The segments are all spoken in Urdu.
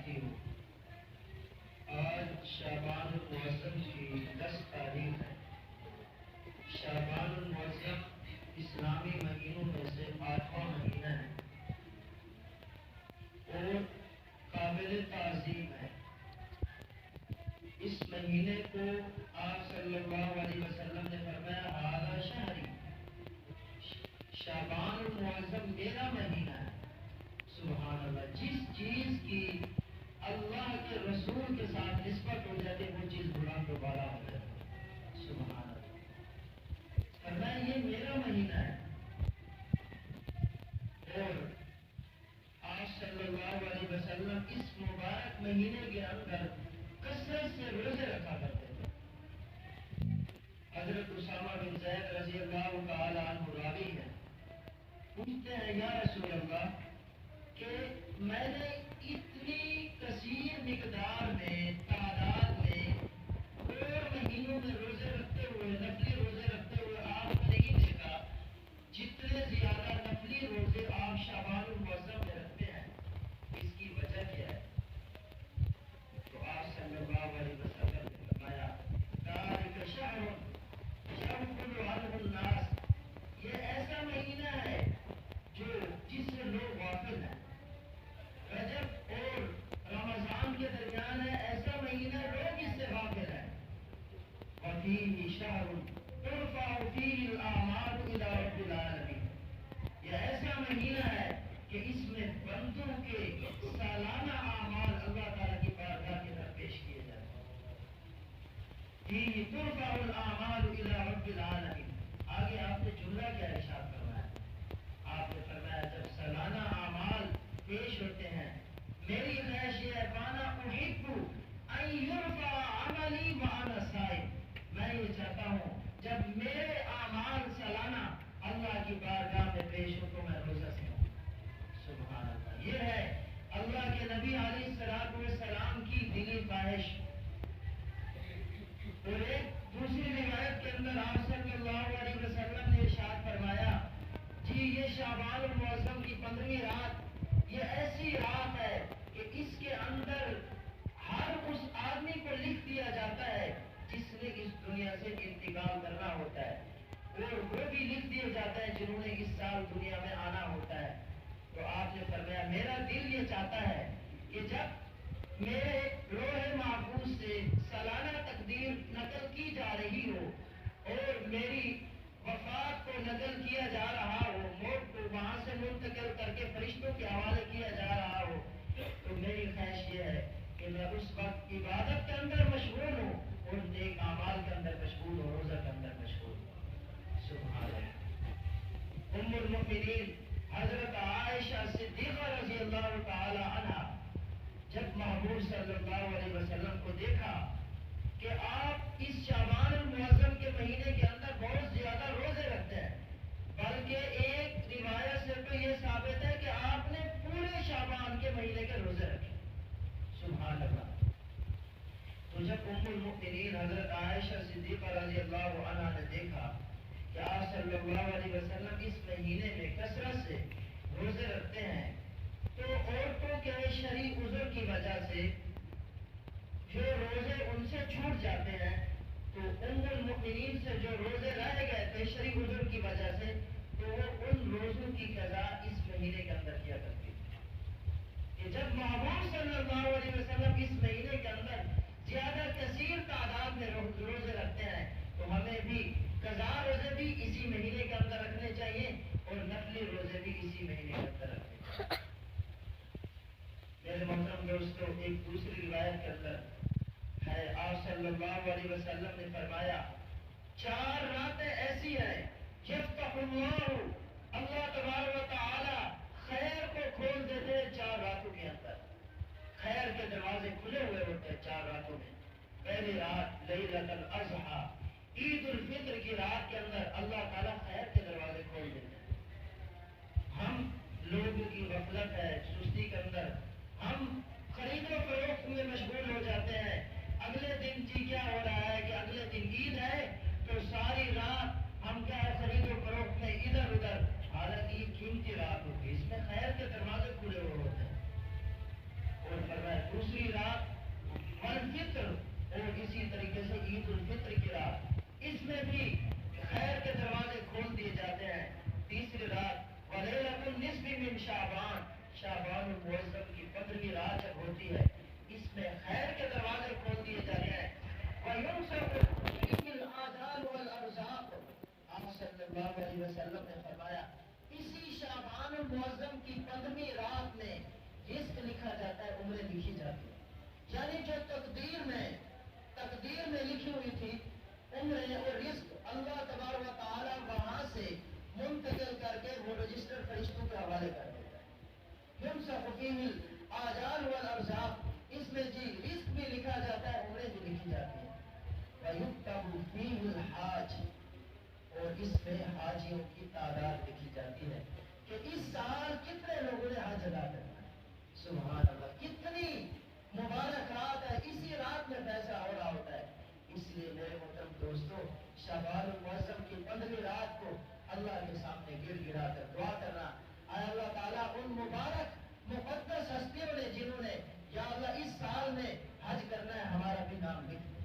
ساتھیوں، آج شعبان المعظم کی 10 تاریخ ہے۔ شعبان المعظم اسلامی مہینوں میں سے 8واں مہینہ ہے اور قابل تعظیم ہے۔ اس مہینے کو آپ صلی اللہ علیہ وسلم نے فرمایا ھذا شہری، شعبان المعظم میرا مہینہ ہے۔ سبحان اللہ، جس چیز کی اللہ کے رسول کے ساتھ نسبت ہو جاتی ہے وہ چیز بلند و بالا ہو جاتی ہے۔ سبحان اللہ، فرمایا یہ میرا مہینہ ہے اور آپ صلی اللہ علیہ وسلم اس مبارک مہینے کے اندر کثرت سے روزے رکھا کرتے تھے۔ حضرت اسامہ بن زید رضی اللہ تعالی عنہ راوی ہے، پوچھتے ہیں یا رسول اللہ کہ میں نے اتنی کثیر مقدار میں تعداد میں اور مہینوں میں روزے رکھتے ہوئے، نفلی روزے رکھتے ہوئے آپ کو نہیں دیکھا جتنے زیادہ نفلی روزے آپ شعبان المعظم میں رکھتے ہیں، اس کی وجہ کیا ہے؟ تو آپ صلی اللہ علیہ وسلم نے فرمایا ذالک شہر یغفل عنہ الناس، یہ ایسا مہینہ ہے جس سے لوگ غافل ہیں۔ رجب اور رمضان کے درمیان ہے ایسا مہینہ، لوگ اس سے غافل ہیں۔ وفیہ شہر ترفع فیہ الاعمال الی رب العالمین، یہ ایسا مہینہ ہے کہ اس میں بندوں کے سالانہ اعمال اللہ تعالیٰ کی بارگاہ کی طرف پیش کیے جاتے ہیں۔ فیہ ترفع الاعمال الی رب العالمین، آگے آپ نے جملہ کیا ارشاد فرمایا؟ آپ نے فرمایا جب سالانہ اعمال پیش ہوتے ہیں، میری خواہش یہ ہے وانا احب ان یرفع عملی وانا صائم، میں یہ چاہتا ہوں جب میرے اعمال سالانہ اللہ کی بارگاہ میں پیش ہو تو میں روزہ سے ہوں۔ سبحان اللہ، یہ ہے اللہ کے نبی علیہ الصلوۃ والسلام کی دلی خواہش۔ اور ایک دوسری روایت کے اندر آپ صلی اللہ علیہ وسلم نے ارشاد فرمایا جی یہ شعبان المعظم کی 15ویں رات یہ ایسی رات ہے کہ اس کے اندر ہر اس آدمی کو لکھ دیا جاتا ہے جس نے اس دنیا سے انتقال کرنا ہوتا ہے، اور وہ بھی لکھ دیا جاتا ہے جنہوں نے اس سال دنیا میں آنا ہوتا ہے۔ تو آپ نے فرمایا میرا دل یہ چاہتا ہے کہ جب میرے لوح محفوظ سے سالانہ تقدیر نقل کی جا رہی ہو اور میری وفات کو نقل کیا جا رہا ہو، موت کو وہاں سے منتقل کر کے فرشتوں کے حوالے کیا جا رہا ہو، تو میری خواہش یہ ہے کہ میں اس وقت عبادت کے اندر مشغول ہوں اور نیک اعمال کے اندر مشغول ہوں، روزہ کے اندر مشغول ہوں۔ سبحان اللہ۔ ام المؤمنین حضرت عائشہ صدیقہ رضی اللہ تعالی عنہا جب محبوب صلی اللہ علیہ وسلم کو دیکھا کہ آپ اس شعبان المعظم کے مہینے کے اندر بہت زیادہ روزے رکھتے ہیں، بلکہ ایک روایت سے تو یہ ثابت ہے کہ آپ نے پورے شعبان کے مہینے کے روزے رکھے۔ سبحان اللہ۔ تو جب ام المؤمنین حضرت عائشہ صدیقہ رضی اللہ عنہا نے دیکھا کہ آپ صلی اللہ علیہ وسلم اس مہینے میں کثرت سے روزے رکھتے ہیں، تو عورتوں کے شرعی عذر کی وجہ سے جو روزے ان سے چھوٹ جاتے ہیں، تو ام المؤمنین سے جو روزے رہ گئے تھے شرعی عذر کی وجہ سے، تو وہ ان روزوں کی قضا اس مہینے کے اندر کیا کرتی تھی کہ جب محبوب صلی اللہ علیہ وسلم اس مہینے کے اندر زیادہ کثیر تعداد میں روزے رکھتے ہیں تو ہمیں بھی قضا روزے بھی اسی مہینے کے اندر رکھنے چاہیے اور نفلی روزے بھی اسی مہینے کے اندر رکھنے چاہیے۔ میرے محترم دوستو، ایک دوسری روایت کے اندر ہے آپ صلی اللہ علیہ وسلم نے فرمایا 4 راتیں ایسی ہیں یفتح اللہ تبارک و تعالی خیر کو کھول دیتے ہیں 4 راتوں کے اندر، خیر کے دروازے کھلے ہوئے ہوتے ہیں 4 راتوں میں۔ پہلی رات لیلۃ الاضحیٰ، عید الفطر کی رات کے اندر اللہ تعالیٰ خیر کے دروازے کھول دیتے ہیں۔ ہم لوگوں کی غفلت ہے، سستی کے اندر ہم خرید و فروخت میں مشغول ہو جاتے ہیں۔ اگلے دن جی کیا ہو رہا ہے کہ اگلے دن عید ہے تو ساری رات ہم کیا ہے خرید و فروخت میں ادھر ادھر، حالانکہ یہ قیمتی رات ہوتی ہے، اس میں خیر کے دروازے کھلے ہوئے ہوتے ہیں۔ اور فرمایا دوسری عید الفطر کی رات، اس میں بھی خیر کے دروازے کھول دیے جاتے ہیں۔ تیسری رات ولیلۃ النصف من شعبان، شعبان المعظم کی 15ویں رات جب ہوتی ہے، اس میں خیر کے دروازے کھول دیے جاتے ہیں۔ وَيُنْصَرُ فِيهِ الْآجَالُ وَالْأَرْزَاقُ، آپ صلی اللہ علیہ وسلم نے فرمایا اسی شعبان المعظم کی 15ویں رات میں رزق لکھا جاتا ہے، عمریں لکھی جاتی ہے۔ یعنی جو تقدیر میں لکھی ہوئی تھی عمریں اور رزق، اللہ تبارک و تعالی وہاں سے منتقل کر کے وہ رجسٹر فرشتوں کے حوالے کر دیتا ہے۔ يُنْصَرُ فِيهِ الْآجَالُ وَالْأَرْزَاقُ، اس میں جی رزق بھی لکھا جاتا ہے، عمریں بھی لکھی جاتی ہیں۔ وَيُكْتَبُ فِيهِ الْحَاجُ، اور اس میں حاجیوں کی تعداد لکھی جاتی ہے کہ اس سال کتنے لوگوں نے حج ادا کرنا ہے۔ سبحان اللہ، کتنی مبارک رات ہے، اسی رات میں پیسہ ہو رہا ہوتا ہے۔ اس لیے میرے محترم دوستو، شعبان المعظم کی 15ویں رات کو اللہ کے سامنے گر گرا کر دعا کرنا، اے اللہ تعالیٰ ان مبارک مقدس ہستیوں نے جنہوں نے یا اللہ اس سال میں حج کرنا ہے، ہمارا بھی نام لکھ دے۔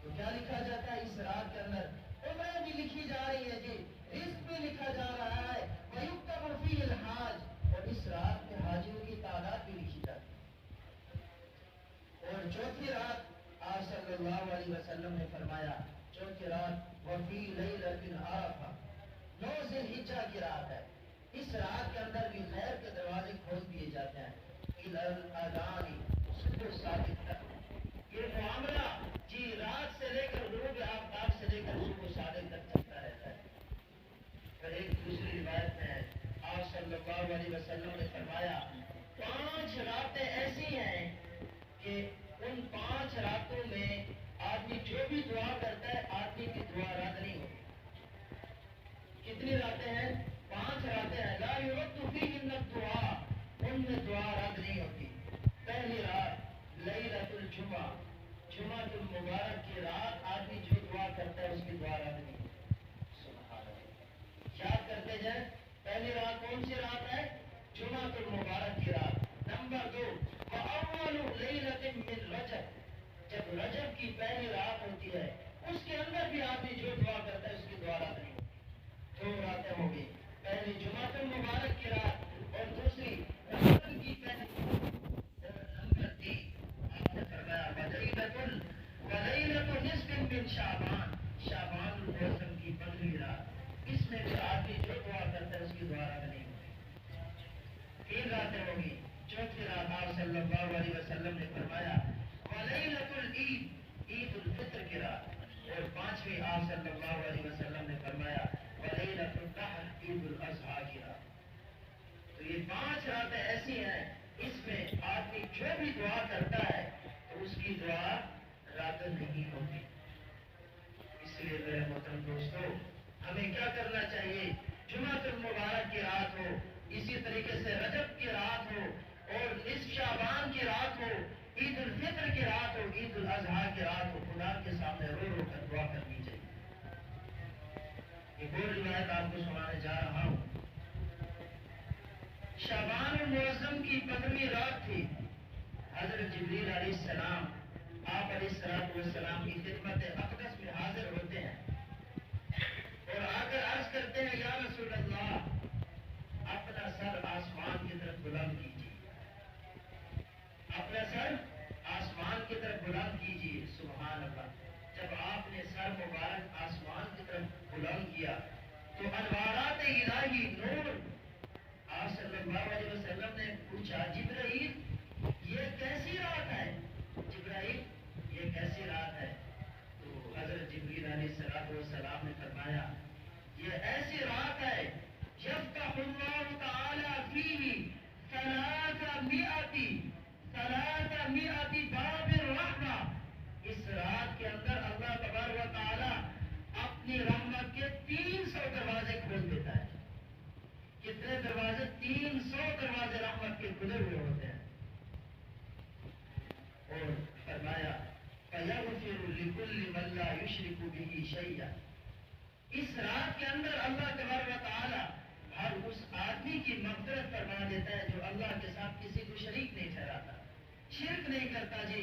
تو کیا لکھا جاتا ہے اس رات کے اندر؟ عمریں بھی لکھی جا رہی ہے جی، رزق بھی لکھا جا رہا ہے۔ وَيُكْتَبُ فِيهِ الْحَاجُ، اور اس رات میں حاجیوں کی تعداد بھی لکھی جاتی ہے۔ اور چوتھی رات آپ صلی اللہ علیہ وسلم نے فرمایا، چوتھی رات وَفِي لَيْلَةٍ عَرَفَةٍ، 9 ذی الحجہ کی رات ہے، اس رات کے اندر بھی خیر کے دروازے کھول دیے جاتے ہیں۔ إِلَى الْأَذَانِ، صبح صادق تک یہ معاملہ جی رات سے لے کر غروب آفتاب سے لے کر صبح صادق تک چلتا رہتا ہے۔ پھر ایک دوسری روایت میں آپ صلی اللہ علیہ وسلم نے فرمایا 5 راتیں ایسی ہیں کہ ان 5 راتوں میں آدمی جو بھی دعا کرتا ہے آدمی کی دعا رد نہیں ہوتی۔ کتنی راتیں ہیں؟ 5 راتیں ہیں۔ لا يرد فيهن الدعاء، ان میں دعا رد نہیں ہوتی۔ پہلی رات لیلۃ الجمعہ، جمعہ المبارک کی رات، آدمی جو دعا کرتا ہے اس کی دعا رد نہیں ہوتی۔ سبحان اللہ، یاد کرتے جائیں، پہلی رات کون سی رات ہے؟ جمعہ المبارک کی رات۔ نمبر 2 وَأَوَّلُ لَيْلَةٍ مِّن رَجَب، جب رجب کی پہلی رات ہوتی ہے اس کے اندر بھی آدمی جو دعا کرتا ہے اس کی دعا رد نہیں ہوتی۔ 2 راتیں ہو گئی، پہلی جمعہ المبارک کی رات اور دوسری رجب کی پہلی۔ نمبر 3 آپ نے فرمایا وَلَيْلَةُ نِصْفٍ مِّن شَعْبَانَ، شعبان المعظم کی 15ویں رات، اس میں بھی آدمی جو دعا کرتا ہے اس کی دعا رد نہیں ہوتی۔ 3 راتیں ہوگی، چوتھی رات آپ صلی اللہ علیہ وسلم نے فرمایا وَلَيْلَةُ الْعِيدِ، عید الفطر کی رات، اور 5ویں آپ صلی اللہ علیہ وسلم نے فرمایا وَلَيْلَةُ النَّحْرِ، عید الاضحیٰ کی رات۔ تو یہ 5 راتیں ایسی ہیں اس میں آدمی جو بھی دعا کرتا ہے تو اس کی دعا رد نہیں ہوتی۔ اس لیے میرے محترم دوستو، ہمیں کیا کرنا چاہیے؟ جمعہ المبارک کی رات ہو، اسی طریقے سے رجب کی رات ہو، اور نصف شعبان کی رات ہو، عید الفطر کی رات ہو، عید الاضحیٰ کی رات ہو، خدا کے سامنے رو رو کر دعا کرنی چاہیے۔ ایک اور روایت آپ کو سنانے جا رہا ہوں۔ شعبان المعظم کی 15ویں رات تھی، حضرت جبریل علیہ السلام آپ علیہ السلام کی خدمت اقدس میں حاضر ہوتے ہیں اور آ کر عرض کرتے ہیں یا رسول اللہ، اپنا سر آسمان کی طرف بلند کیجیے، اپنا سر آسمان کی طرف بلند کیجیے۔ سبحان اللہ، جب آپ نے سر مبارک آسمان کی طرف بلند کیا تو انوارات الہی نور، آپ صلی اللہ علیہ وسلم نے پوچھا جبرائیل یہ کیسی رات ہے؟ جبرائیل یہ کیسی رات ہے؟ تو حضرت جبریل علیہ السلام نے فرمایا یہ ایسی رات ہے یفتح اللہ تعالی فیہ 300 باب الرحمہ، اس رات کے اندر اللہ تبارک و تعالی اپنی رحمت کے 300 دروازے کھول دیتا ہے۔ کتنے دروازے؟ 300 دروازے رحمت کے کھلے ہوئے ہوتے ہیں۔ اور فرمایا فَيَغْفِرُ لِكُلِّ مَن لَّا يُشْرِكُ بِهِ شَيْئًا، اس رات کے اندر اللہ تبارک و تعالی ہر اس آدمی کی مغفرت فرما دیتا ہے جو اللہ کے ساتھ کسی کو شریک نہیں ٹھہراتا، شرک نہیں کرتا جی،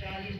40